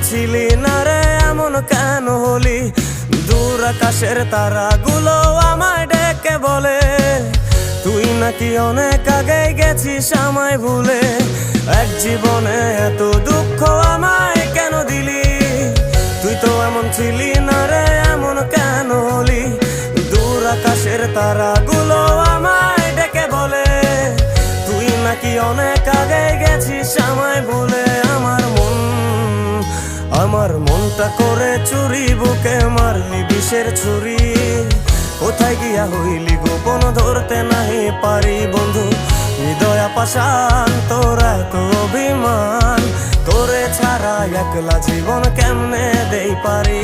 ছিলি না রে এমন কেন হলি? দূর আকাশের তারাগুলো আমায় ডেকে বলে তুই নাকি অনেক আগে গেছিস আমায় ভুলে। এক জীবনে এত দুঃখ আমায় কেন দিলি? তুই তো এমন ছিলি না রে এমন কেন হলি? দূর আকাশের তারাগুলো আমায় ডেকে বলে তুই নাকি অনেক আগে গেছিস আমায় ভুলে। আমার মনটা করে চুরি, বুকে মারলি বিষের ছুরি। কোথায় গিয়া হইলি গোপন ধরতে নাহি পারি বন্ধু। হৃদয় পাষাণ তোর এত অভিমান, তোরে ছাড়া একলা জীবন কেমনে দেই পারি।